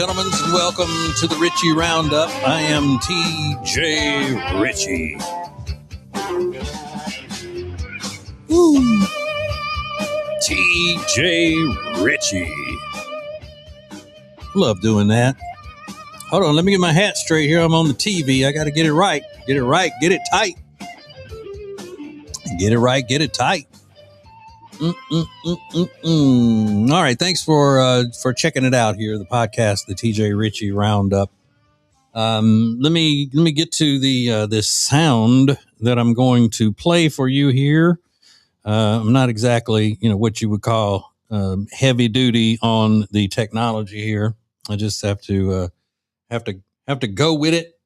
gentlemen, and welcome to the Ritchie Roundup. I am TJ Ritchie. Woo. TJ Ritchie. Love doing that. Hold on, let me get my hat straight here. I'm on the TV. I got to get it right. Get it right. Get it tight. Get it right. Get it tight. All right, thanks for checking it out here, the podcast, the TJ Ritchie Roundup. Let me get to this sound that I'm going to play for you here. I'm not exactly what you would call heavy duty on the technology here. I just have to go with it.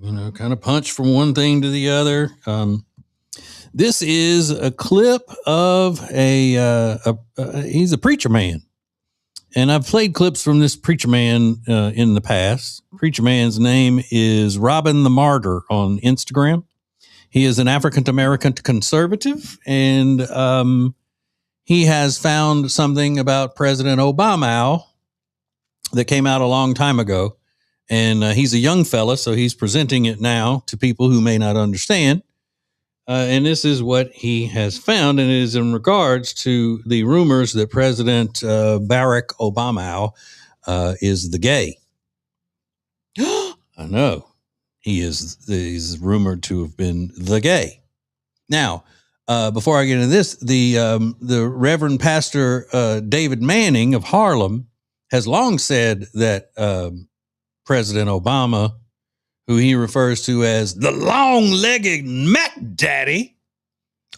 Kind of punch from one thing to the other. This is a clip of he's a preacher man. And I've played clips from this preacher man in the past. Preacher man's name is Robin the Martyr on Instagram. He is an African-American conservative, and he has found something about President Obama that came out a long time ago. And he's a young fella, so he's presenting it now to people who may not understand. And this is what he has found, and it is in regards to the rumors that President Barack Obama is the gay. I know. He's rumored to have been the gay. Now, before I get into this, the Reverend Pastor David Manning of Harlem has long said that President Obama, who he refers to as the long-legged Mac Daddy,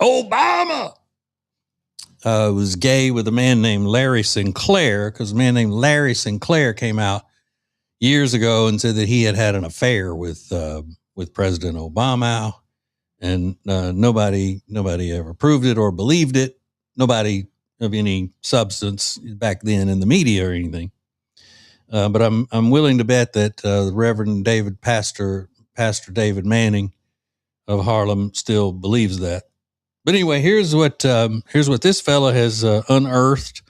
Obama, was gay with a man named Larry Sinclair, because a man named Larry Sinclair came out years ago and said that he had an affair with President Obama, and nobody ever proved it or believed it. Nobody of any substance back then in the media or anything. But I'm willing to bet that the Reverend Pastor David Manning of Harlem still believes that. But anyway, here's what this fella has unearthed.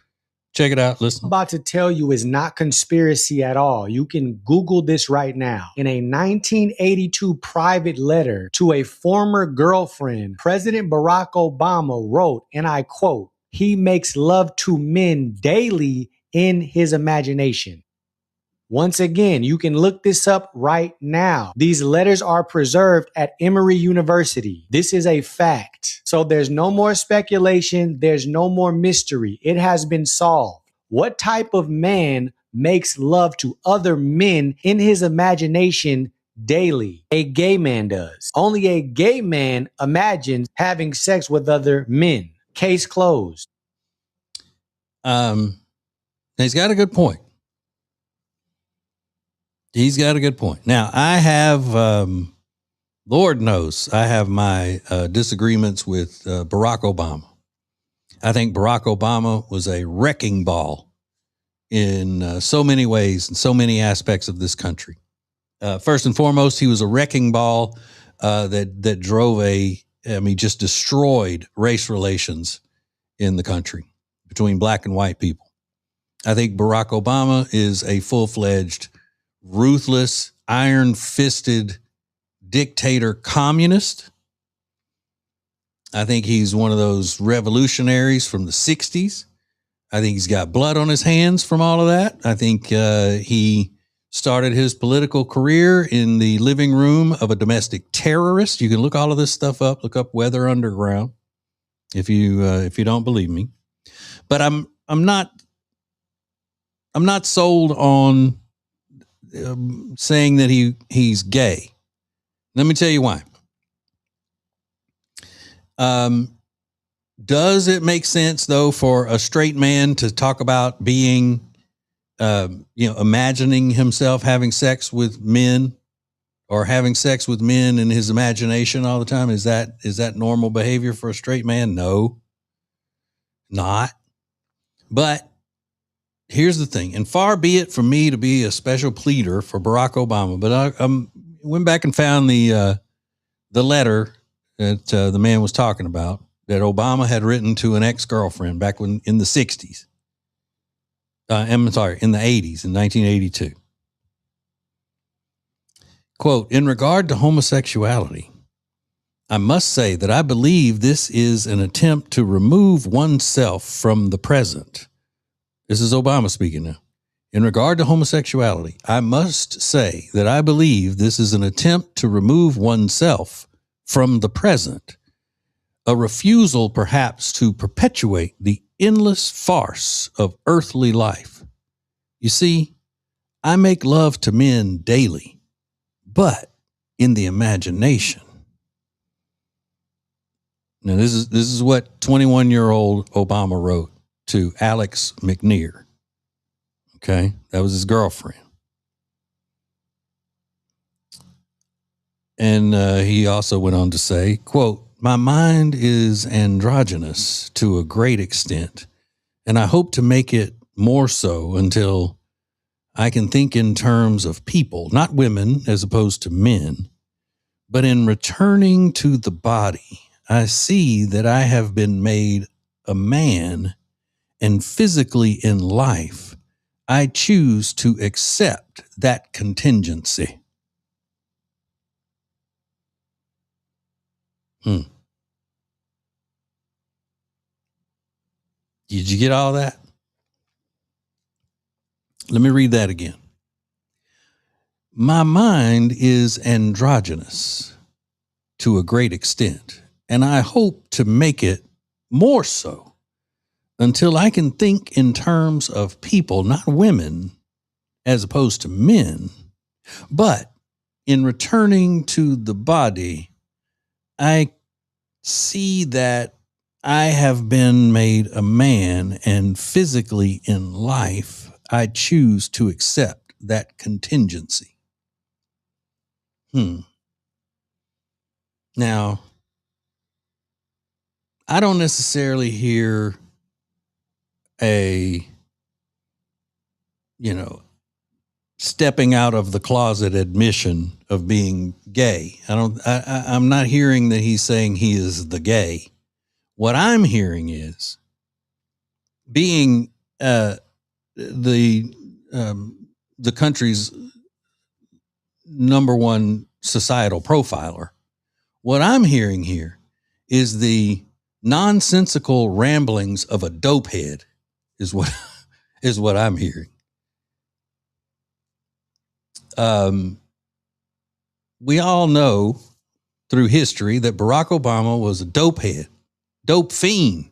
Check it out. Listen. I'm about to tell you is not conspiracy at all. You can Google this right now. In a 1982 private letter to a former girlfriend, President Barack Obama wrote, and I quote, "He makes love to men daily in his imagination." Once again, you can look this up right now. These letters are preserved at Emory University. This is a fact. So there's no more speculation. There's no more mystery. It has been solved. What type of man makes love to other men in his imagination daily? A gay man does. Only a gay man imagines having sex with other men. Case closed. He's got a good point. He's got a good point. Now, I have, Lord knows, I have my disagreements with Barack Obama. I think Barack Obama was a wrecking ball in so many ways and so many aspects of this country. First and foremost, he was a wrecking ball that drove just destroyed race relations in the country between black and white people. I think Barack Obama is a full-fledged, ruthless, iron-fisted dictator communist. I think he's one of those revolutionaries from the 60s. I think he's got blood on his hands from all of that. I think he started his political career in the living room of a domestic terrorist. You can look all of this stuff up. Look up Weather Underground if you don't believe me. But I'm not sold on saying that he's gay. Let me tell you why. Does it make sense though for a straight man to talk about being, imagining himself having sex with men or having sex with men in his imagination all the time? Is that normal behavior for a straight man? No, not. But here's the thing, and far be it from me to be a special pleader for Barack Obama, but I went back and found the letter that the man was talking about that Obama had written to an ex-girlfriend back in the 60s. I'm sorry, in the 80s, in 1982. Quote, in regard to homosexuality, I must say that I believe this is an attempt to remove oneself from the present. This is Obama speaking now. In regard to homosexuality, I must say that I believe this is an attempt to remove oneself from the present, a refusal perhaps to perpetuate the endless farce of earthly life. You see, I make love to men daily, but in the imagination. Now, this is what 21-year-old Obama wrote to Alex McNear. Okay, that was his girlfriend. And he also went on to say, quote, my mind is androgynous to a great extent, and I hope to make it more so until I can think in terms of people, not women as opposed to men. But in returning to the body, I see that I have been made a man, and physically in life, I choose to accept that contingency. Did you get all that? Let me read that again. My mind is androgynous to a great extent, and I hope to make it more so until I can think in terms of people, not women, as opposed to men. But in returning to the body, I see that I have been made a man, and physically in life, I choose to accept that contingency. Now, I don't necessarily hear a, stepping out of the closet admission of being gay. I'm not hearing that he's saying he is the gay. What I'm hearing is being the country's number one societal profiler. What I'm hearing here is the nonsensical ramblings of a dopehead is what I'm hearing. We all know through history that Barack Obama was a dopehead, dope fiend,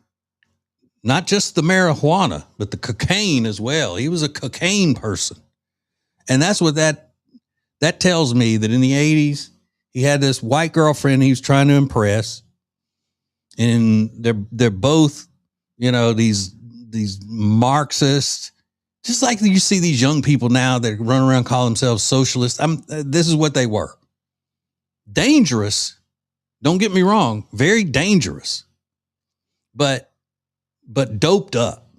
not just the marijuana, but the cocaine as well. He was a cocaine person. And that's what that tells me, that in the 80s, he had this white girlfriend he was trying to impress. And they're both, these Marxists, just like you see these young people now that run around call themselves socialists. This is what they were. Dangerous. Don't get me wrong. Very dangerous, but doped up.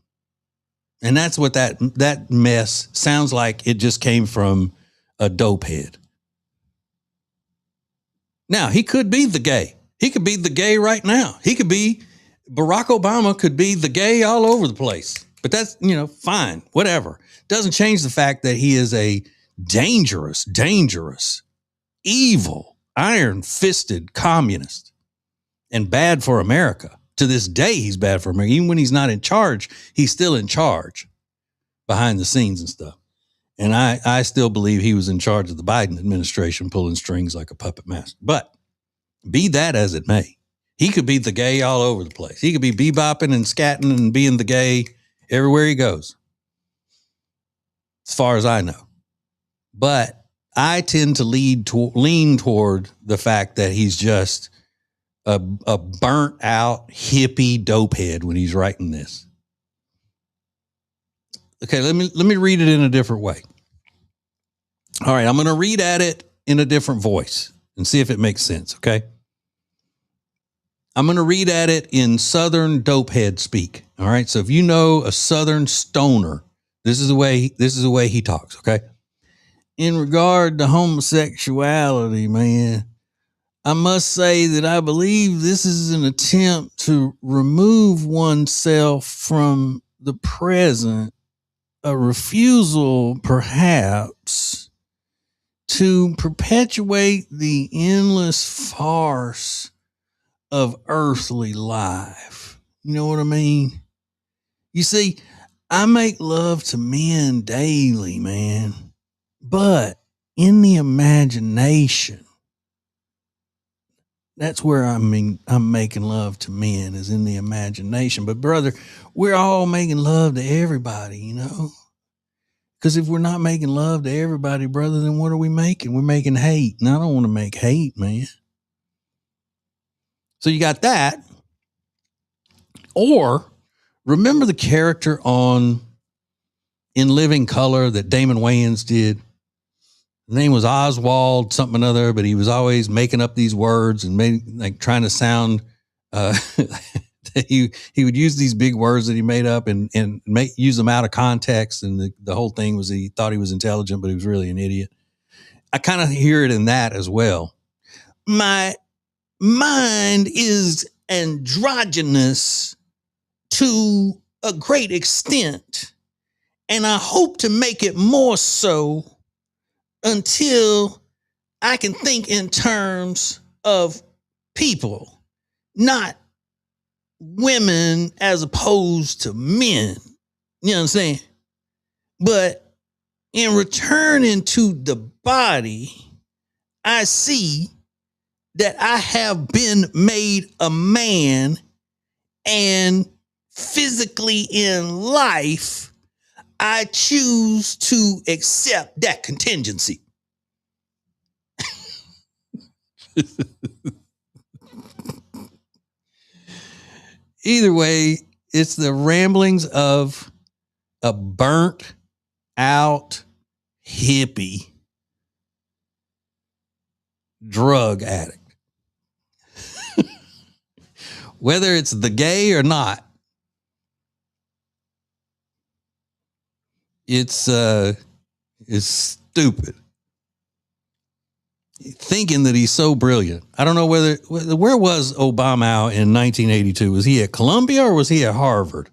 And that's what that mess sounds like. It just came from a dopehead. Now, he could be the gay. He could be the gay right now. Barack Obama could be the gay all over the place. But that's, fine, whatever. Doesn't change the fact that he is a dangerous, evil, iron-fisted communist and bad for America. To this day, he's bad for America. Even when he's not in charge, he's still in charge behind the scenes and stuff. And I still believe he was in charge of the Biden administration, pulling strings like a puppet master. But be that as it may, he could be the gay all over the place. He could be bebopping and scatting and being the gay everywhere he goes, as far as I know. But I tend to lean toward the fact that he's just a burnt out hippie dopehead when he's writing this. Okay, let me read it in a different way. All right, I'm going to read at it in a different voice and see if it makes sense, okay? I'm going to read at it in Southern dopehead speak, all right? So if you know a Southern stoner, this is the way he talks, okay? In regard to homosexuality, man, I must say that I believe this is an attempt to remove oneself from the present, a refusal, perhaps, to perpetuate the endless farce of earthly life. You know what I mean? You see, I make love to men daily, man, but in the imagination, that's where I'm making love to men, is in the imagination. But brother, we're all making love to everybody, you know? Because if we're not making love to everybody, brother, then what are we making? We're making hate. And I don't want to make hate, man. So you got that. Or remember the character on In Living Color that Damon Wayans did? His name was Oswald something or another, but he was always making up these words and trying to sound. He would use these big words that he made up and use them out of context, and the whole thing was he thought he was intelligent, but he was really an idiot. I kind of hear it in that as well. My mind is androgynous to a great extent, and I hope to make it more so until I can think in terms of people, not women as opposed to men. You know what I'm saying? But in returning to the body, I see that I have been made a man, and physically in life, I choose to accept that contingency. Either way, it's the ramblings of a burnt out hippie drug addict. Whether it's the gay or not, it's stupid. Thinking that he's so brilliant. I don't know where was Obama in 1982? Was he at Columbia or was he at Harvard?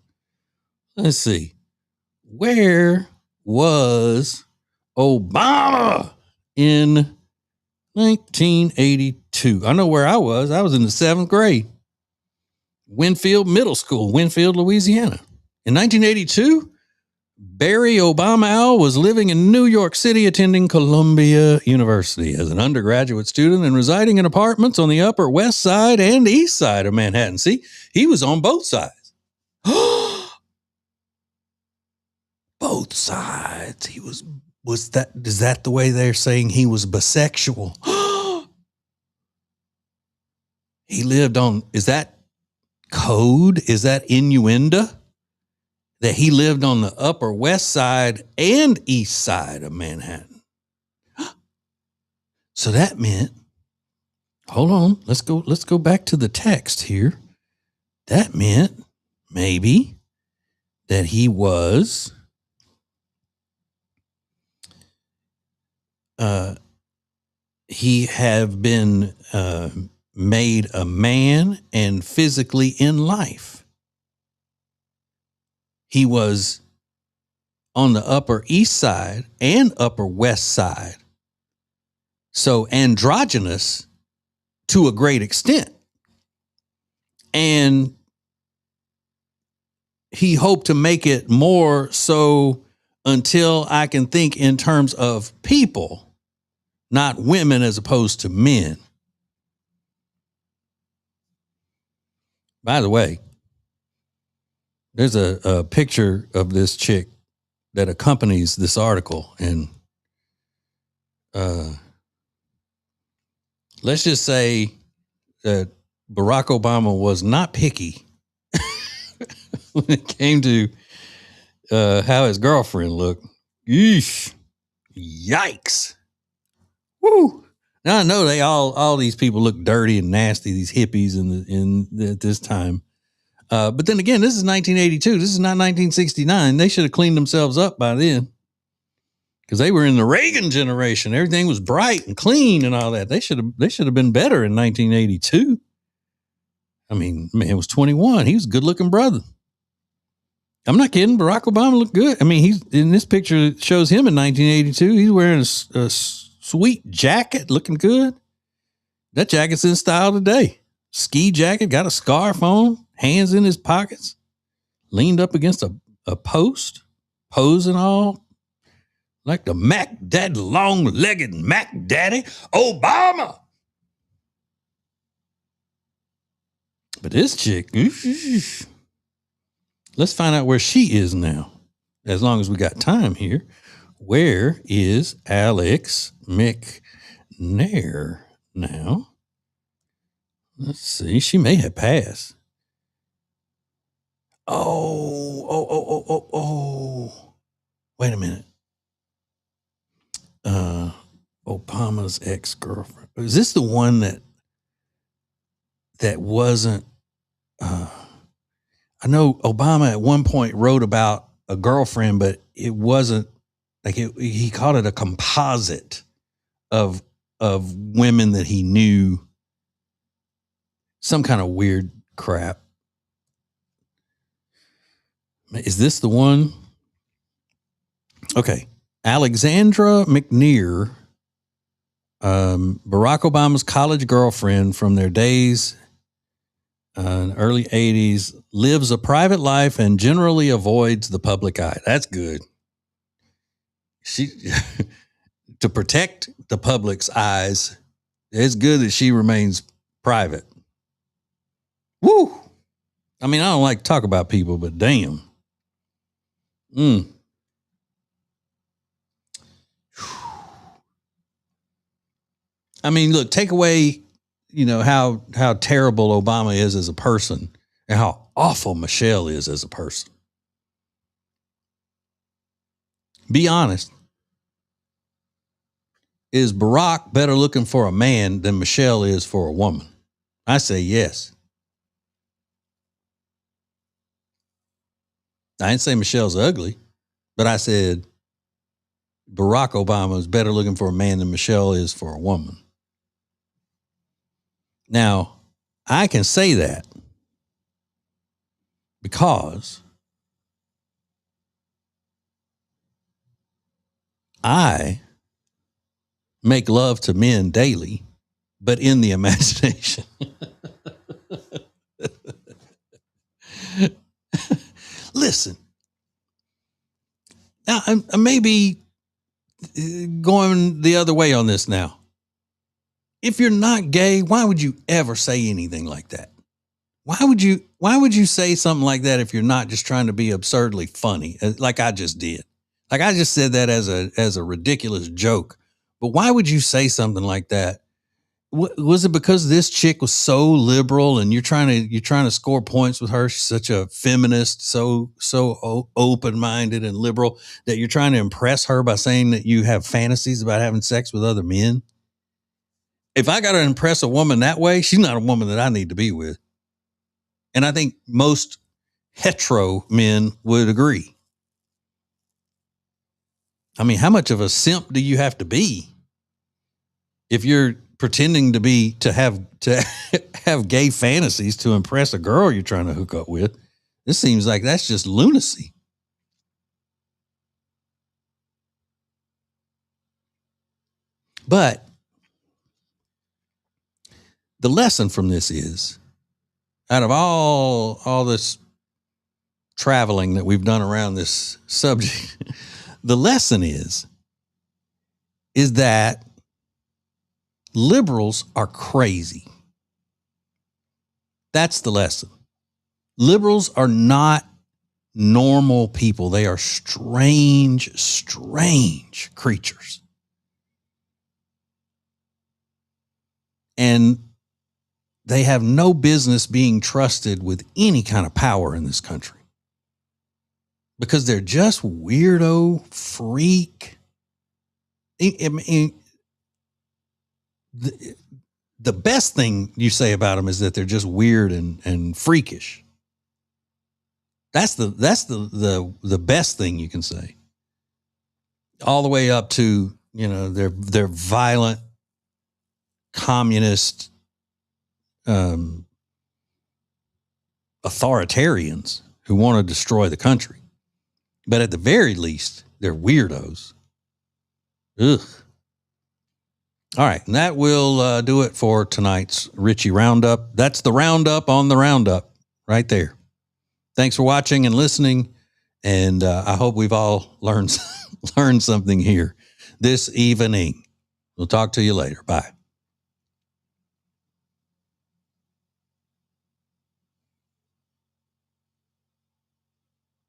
Let's see. Where was Obama in 1982? I know where I was. I was in the 7th grade. Winfield Middle School, Winfield, Louisiana. In 1982, Barry Obama was living in New York City, attending Columbia University as an undergraduate student and residing in apartments on the Upper West Side and East Side of Manhattan. See, he was on both sides. Both sides. Is that the way they're saying he was bisexual? He lived on, is that code? Is that innuendo? That he lived on the Upper West Side and East Side of Manhattan. So that meant, hold on, let's go back to the text here. That meant maybe that he was he have been made a man and physically in life. He was on the Upper East Side and Upper West Side. So androgynous to a great extent. And he hoped to make it more so until I can think in terms of people, not women as opposed to men. By the way, there's a picture of this chick that accompanies this article, and let's just say that Barack Obama was not picky when it came to how his girlfriend looked. Yeesh. Yikes. Woo. Now I know all these people look dirty and nasty, these hippies at this time. But then again, this is 1982. This is not 1969. They should have cleaned themselves up by then, because they were in the Reagan generation. Everything was bright and clean and all that. They should have been better in 1982. I mean, man was 21. He was a good looking brother. I'm not kidding. Barack Obama looked good. I mean, he's in this picture. It shows him in 1982. He's wearing a sweet jacket, looking good. That jacket's in style today. Ski jacket, got a scarf on, hands in his pockets, leaned up against a post, posing all like the Mac Daddy, long-legged Mac Daddy Obama. But this chick, let's find out where she is now. As long as we got time here. Where is Alex McNair now? Let's see. She may have passed. Oh. Wait a minute. Obama's ex-girlfriend. Is this the one that wasn't I know Obama at one point wrote about a girlfriend, but it wasn't like he called it a composite of women that he knew. Some kind of weird crap. Is this the one? Okay. Alexandra McNair, Barack Obama's college girlfriend from their days in the early 80s, lives a private life and generally avoids the public eye. That's good. She to protect the public's eyes, it's good that she remains private. Woo! I mean, I don't like to talk about people, but damn. I mean, look, take away, how terrible Obama is as a person and how awful Michelle is as a person. Be honest. Is Barack better looking for a man than Michelle is for a woman? I say yes. I didn't say Michelle's ugly, but I said Barack Obama is better looking for a man than Michelle is for a woman. Now, I can say that because I make love to men daily, but in the imagination. Listen, now I may be going the other way on this now. If you're not gay, why would you ever say anything like that? Why would you say something like that if you're not just trying to be absurdly funny, like I just did? Like I just said that as a ridiculous joke. But why would you say something like that? Was it because this chick was so liberal and you're trying to score points with her? She's such a feminist, so open-minded and liberal that you're trying to impress her by saying that you have fantasies about having sex with other men? If I got to impress a woman that way, she's not a woman that I need to be with. And I think most hetero men would agree. I mean, how much of a simp do you have to be if you're pretending to have gay fantasies to impress a girl you're trying to hook up with? This seems like that's just lunacy. But the lesson from this is, out of all this traveling that we've done around this subject, the lesson is that liberals are crazy. That's the lesson. Liberals are not normal people. They are strange creatures. And they have no business being trusted with any kind of power in this country because they're just weirdo, freak. I mean, the best thing you say about them is that they're just weird and freakish. That's the best thing you can say. All the way up to, they're violent, communist, authoritarians who want to destroy the country. But at the very least, they're weirdos. Ugh. All right, and that will do it for tonight's Ritchie Roundup. That's the roundup on the roundup right there. Thanks for watching and listening, and I hope we've all learned something here this evening. We'll talk to you later. Bye.